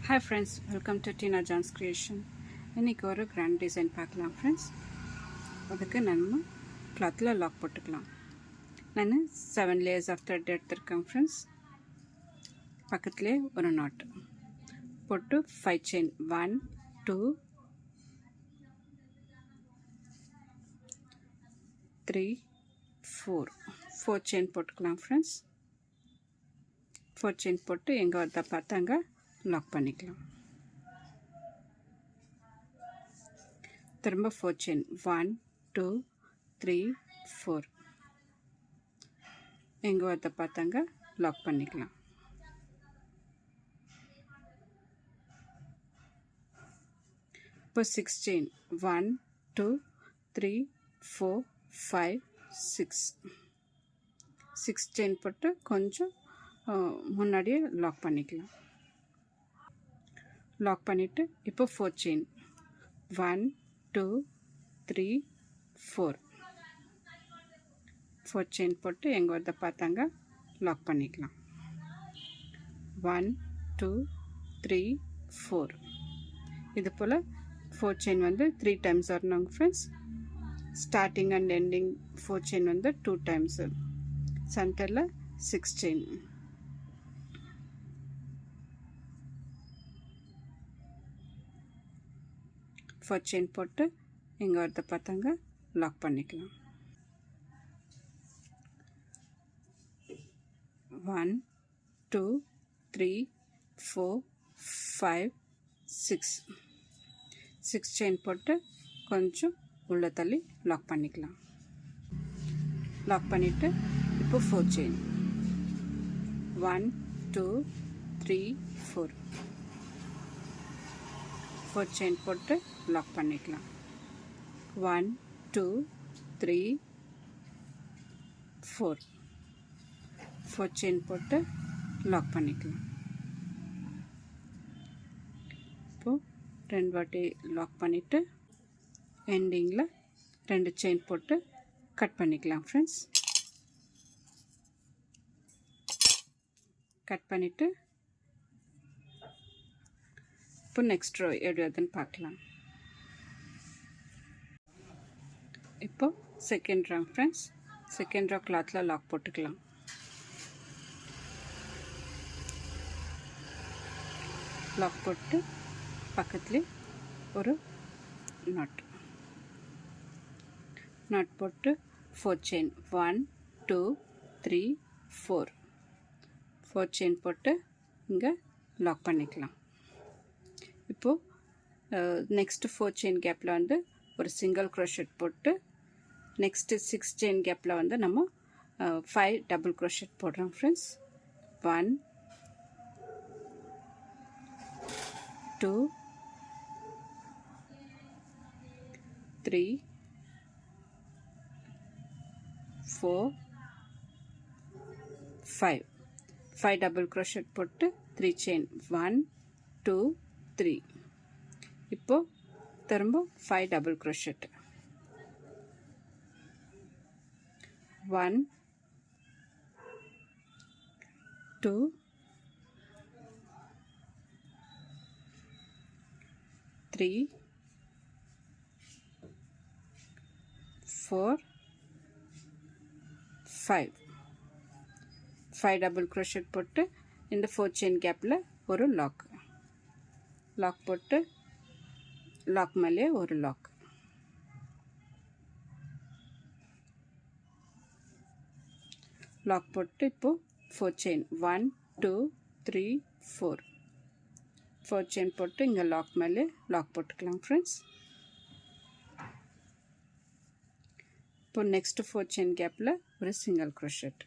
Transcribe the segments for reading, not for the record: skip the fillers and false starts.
Hi friends, welcome to Tina John's Creation. இன்னைக்கு ஒரு grand design பார்க்கலாம் ஃப்ரெண்ட்ஸ். அதுக்கு நம்ம கிளாத்தில் லாக் போட்டுக்கலாம். நான் 7 layers ஆஃப் த்ரெட் எடுத்திருக்கேன் ஃப்ரெண்ட்ஸ். பக்கத்துலேயே ஒரு நாட் போட்டு 5 செயின் 1 2 3 4 செயின் போட்டுக்கலாம் ஃப்ரெண்ட்ஸ். 4 செயின் போட்டு எங்கே வருதா பார்த்தாங்க லாக் பண்ணிக்கலாம். திரும்ப 4 செயின் 1 2 3 4 எங்கே வருத பார்த்தாங்க லாக் பண்ணிக்கலாம். இப்போ 6 செயின் 1 2 3 4 5 6 செயின் போட்டு கொஞ்சம் முன்னாடியே லாக் பண்ணிக்கலாம். லாக் பண்ணிவிட்டு இப்போ 4 செயின் 1 2 3 4 செயின் போட்டு எங்கே வருத பார்த்தாங்க லாக் பண்ணிக்கலாம். 1 2 3 4 இது போல் 4 செயின் வந்து 3 டைம்ஸ் வரணுங்க friends. Starting and ending 4 chain வந்து 2 டைம்ஸு. சென்டரில் 6 செயின். ஃபோர் செயின் போட்டு இங்கே வரத பார்த்தாங்க லாக் பண்ணிக்கலாம். 1 2 3 4 5 6 செயின் போட்டு கொஞ்சம் உள்ள தள்ளி லாக் பண்ணிக்கலாம். லாக் பண்ணிவிட்டு இப்போ 4 செயின் 1 2 3 4 செயின் போட்டு லாக் பண்ணிக்கலாம். 1 2 3 4 செயின் போட்டு லாக் பண்ணிக்கலாம். இப்போது 2 வாட்டி லாக் பண்ணிவிட்டு எண்டிங்கில் 2 செயின் போட்டு கட் பண்ணிக்கலாம் ஃப்ரெண்ட்ஸ். கட் பண்ணிவிட்டு இப்போ நெக்ஸ்ட் ரோ எப்படி வருதுன்னு பார்க்கலாம். இப்போ second row friends. Second row கிளாத்தில் லாக் போட்டுக்கலாம். லாக் போட்டு பக்கத்துலேயே ஒரு நாட் போட்டு 4 செயின் 1 2 3 4 செயின் போட்டு இங்கே லாக் பண்ணிக்கலாம். இப்போது நெக்ஸ்ட்டு 4 செயின் கேப்பில் வந்து ஒரு சிங்கிள் க்ரோஷெட் போட்டு நெக்ஸ்ட்டு 6 செயின் கேப்பில் வந்து நம்ம 5 டபுள் க்ரோஷெட் போடுறோம் ஃப்ரெண்ட்ஸ். 1 2 3 4 5 டபுள் க்ரோஷெட் போட்டு 3 செயின் 1 2 3 இப்போது திரும்ப 5 டபுள் க்ரோஷெட் 1 2 3 4 5 டபுள் க்ரோஷெட் போட்டு இந்த 4 செயின் கேப்பில் ஒரு லாக் போட்டு லாக் மேலே ஒரு லாக். லாக் போட்டு இப்போது 4 செயின் 1 2 3 4 செயின் போட்டு இங்கே லாக் மேலே லாக் போட்டுக்கலாம் ஃப்ரெண்ட்ஸ். இப்போ நெக்ஸ்ட்டு 4 செயின் கேப்பில் ஒரு சிங்கிள் க்ரோஷெட்.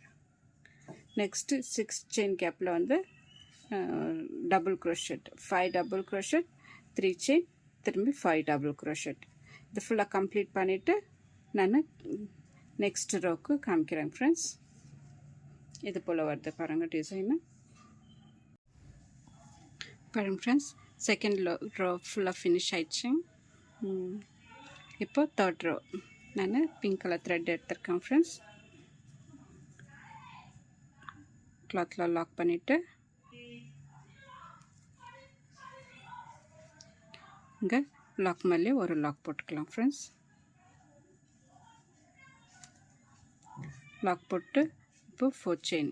நெக்ஸ்ட்டு 6 செயின் கேப்பில் வந்து double crochet 5 double crochet 3 chain திரும்பி 5 டபுள் க்ரோஷெட். இது ஃபுல்லாக கம்ப்ளீட் பண்ணிவிட்டு நான் நெக்ஸ்ட் ரோக்கு காமிக்கிறேன் ஃப்ரெண்ட்ஸ். இது போல் வருது பாருங்கள் டிசைனு. பாருங்கள் ஃப்ரெண்ட்ஸ், செகண்ட் ரோ ஃபுல்லாக ஃபினிஷ் ஆயிடுச்சு. இப்போ தேர்ட் ரோ நான் பிங்க் கலர் த்ரெட் எடுத்திருக்கேன் ஃப்ரெண்ட்ஸ். கிளாத்தில் லாக் பண்ணிவிட்டு இங்கே லாக் மேலே ஒரு லாக் போட்டுக்கலாம் ஃப்ரெண்ட்ஸ். லாக் போட்டு இப்போ 4 செயின்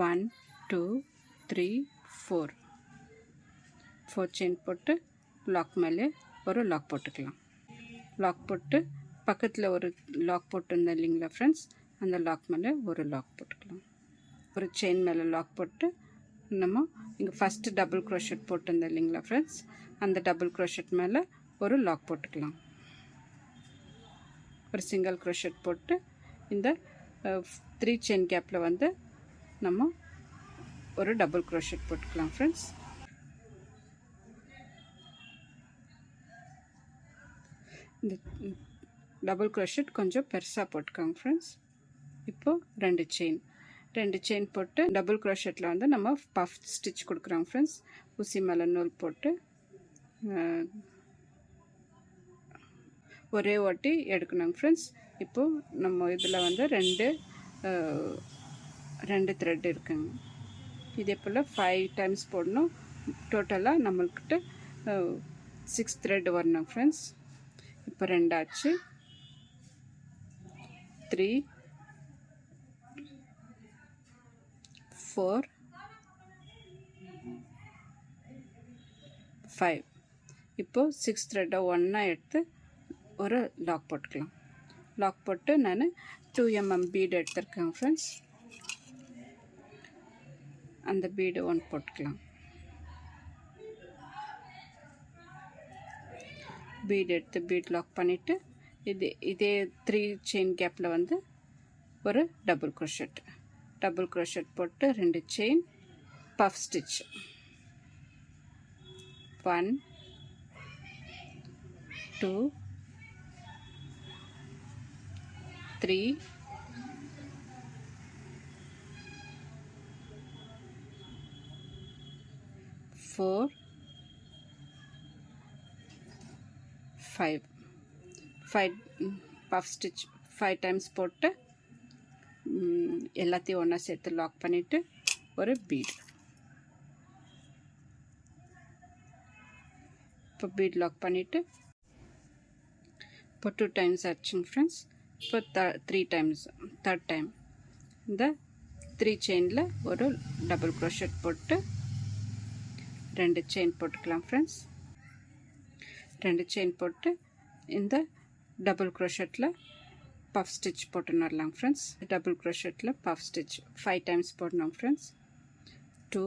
1 2 3 4 செயின் போட்டு லாக் மேலே ஒரு லாக் போட்டுக்கலாம். லாக் போட்டு பக்கத்தில் ஒரு லாக் போட்டுருந்தேன் இல்லைங்களா ஃப்ரெண்ட்ஸ், அந்த லாக் மேலே ஒரு லாக் போட்டுக்கலாம். ஒரு செயின் மேலே லாக் போட்டு நம்ம இங்கே ஃபஸ்ட்டு டபுள் க்ரோஷெட் போட்டிருந்தேன் இல்லைங்களா ஃப்ரெண்ட்ஸ், அந்த டபுள் க்ரோஷெட் மேலே ஒரு லாக் போட்டுக்கலாம். ஒரு சிங்கிள் க்ரோஷெட் போட்டு இந்த 3 செயின் கேப்பில் வந்து நம்ம ஒரு டபுள் க்ரோஷெட் போட்டுக்கலாம் ஃப்ரெண்ட்ஸ். இந்த டபுள் க்ரோஷெட் கொஞ்சம் பெருசாக போட்டுக்கோங்க ஃப்ரெண்ட்ஸ். இப்போது 2 செயின் போட்டு டபுள் க்ரோஷெட்டில் வந்து நம்ம பஃப் ஸ்டிச் கொடுக்குறோங்க ஃப்ரெண்ட்ஸ். ஊசி மேலே நூல் போட்டு ஒரே ஓட்டி எடுக்கணுங்க ஃப்ரெண்ட்ஸ். இப்போது நம்ம இதில் வந்து ரெண்டு த்ரெட் இருக்குங்க. இதே போல் 5 டைம்ஸ் போடணும். டோட்டலாக நம்மள்கிட்ட 6 த்ரெட் வரணும் ஃப்ரெண்ட்ஸ். இப்போ 2 ஆச்சு. 3 4 5 இப்போது 6 த்ரெட்டை ஒன்றா எடுத்து ஒரு லாக் போட்டுக்கலாம். லாக் போட்டு நான் 2 mm பீடு எடுத்துருக்கேன் ஃப்ரெண்ட்ஸ். அந்த பீடு 1 போட்டுக்கலாம். பீடு எடுத்து பீட் லாக் பண்ணிவிட்டு இதே 3 செயின் கேப்பில் வந்து ஒரு டபுள் க்ரோஷெட் போட்டு 2 chain puff stitch 1 2 3 4 5 puff stitch 5 times போட்டு எல்லாத்தையும் ஒன்றா சேர்த்து லாக் பண்ணிவிட்டு ஒரு பீட். இப்போ பீட் லாக் பண்ணிவிட்டு இப்போ 2 டைம்ஸ் ஆச்சுங்க ஃப்ரெண்ட்ஸ். இப்போ 3 டைம்ஸ் தேர்ட் டைம் இந்த 3 செயினில் ஒரு டபுள் க்ரோஷெட் போட்டு 2 செயின் போட்டுக்கலாம் ஃப்ரெண்ட்ஸ். 2 செயின் போட்டு இந்த டபுள் க்ரோஷெட்டில் பஃப் ஸ்டிச் போட்டுன்னு வரலாம் ஃப்ரெண்ட்ஸ். டபுள் க்ரோஷெட்டில் பஃப் ஸ்டிச் 5 டைம்ஸ் போடணும் ஃப்ரெண்ட்ஸ். 2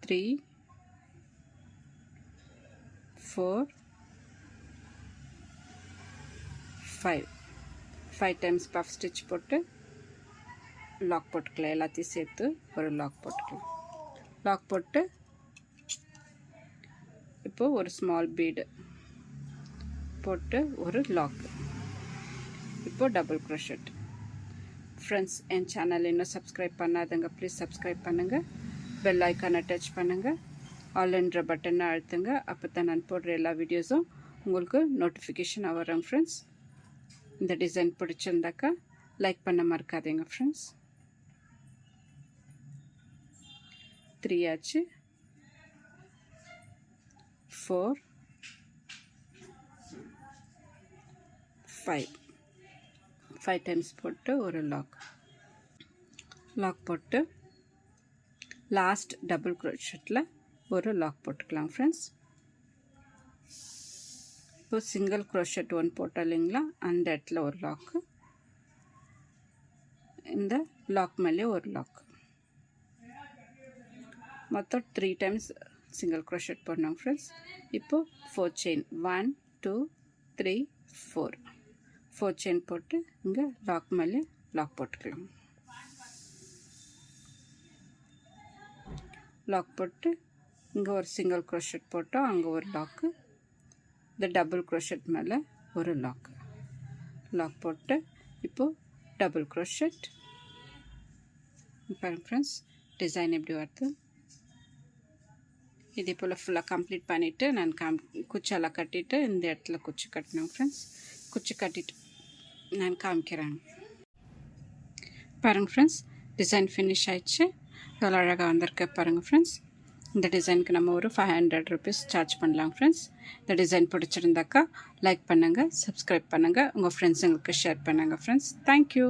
3 4 5 டைம்ஸ் பஃப் ஸ்டிச் போட்டு லாக் போட்டுக்கலாம். எல்லாத்தையும் சேர்த்து ஒரு லாக் போட்டுக்கலாம். லாக் போட்டு இப்போது ஒரு ஸ்மால் பீடு போட்டு ஒரு லாக். இப்போது டபுள் க்ரோஷெட். ஃப்ரெண்ட்ஸ், என் சேனல் இன்னும் சப்ஸ்கிரைப் பண்ணாதங்க ப்ளீஸ் சப்ஸ்கிரைப் பண்ணுங்கள். பெல் ஐக்கானை டச் பண்ணுங்கள். ஆல்ன்ற பட்டனை அழுத்துங்க. அப்போ தான் நான் போடுற எல்லா வீடியோஸும் உங்களுக்கு நோட்டிஃபிகேஷனாக வரும் ஃப்ரெண்ட்ஸ். இந்த டிசைன் பிடிச்சிருந்தாக்கா லைக் பண்ண மறக்காதீங்க ஃப்ரெண்ட்ஸ். 3 ஆச்சு. 4 5 டைம்ஸ் போட்டு ஒரு லாக் போட்டு லாஸ்ட் டபுள் க்ரோஷெட்டில் ஒரு லாக் போட்டுக்கலாம் ஃப்ரெண்ட்ஸ். இப்போ சிங்கிள் க்ரோஷெட் 1 போட்டோம் இல்லைங்களா, அந்த இடத்துல ஒரு லாக்கு, இந்த லாக் மேலே ஒரு லாக். மொத்தம் 3 டைம்ஸ் சிங்கிள் க்ரோஷெட் போடணும் ஃப்ரெண்ட்ஸ். இப்போது 4 செயின் 1 2 3 4 செயின் போட்டு இங்கே லாக் மேலே லாக் போட்டுக்கலாம். லாக் போட்டு இங்கே ஒரு சிங்கிள் க்ரோஷெட் போட்டோம், அங்கே ஒரு லாக்கு, இந்த டபுள் க்ரோஷெட் மேலே ஒரு லாக் போட்டு இப்போது டபுள் க்ரோஷெட். பாருங்க ஃப்ரெண்ட்ஸ், டிசைன் எப்படி வருது. இதே போல் ஃபுல்லாக கம்ப்ளீட் பண்ணிவிட்டு நான் குச்செல்லாம் கட்டிட்டு இந்த இடத்துல குச்சி கட்டணும் ஃப்ரெண்ட்ஸ். குச்சி கட்டிட்டு நான் காமிக்கிறேன். பாருங்கள் ஃப்ரெண்ட்ஸ், டிசைன் ஃபினிஷ் ஆயிடுச்சு. எவ்வளோ அழகாக வந்திருக்கு பாருங்கள் ஃப்ரெண்ட்ஸ். இந்த டிசைனுக்கு நம்ம ஒரு 500 rupees சார்ஜ் பண்ணலாம் ஃப்ரெண்ட்ஸ். இந்த டிசைன் பிடிச்சிருந்தாக்கா லைக் பண்ணுங்கள், சப்ஸ்கிரைப் பண்ணுங்கள், உங்கள் ஃப்ரெண்ட்ஸுங்களுக்கு ஷேர் பண்ணுங்கள் ஃப்ரெண்ட்ஸ். தேங்க்யூ.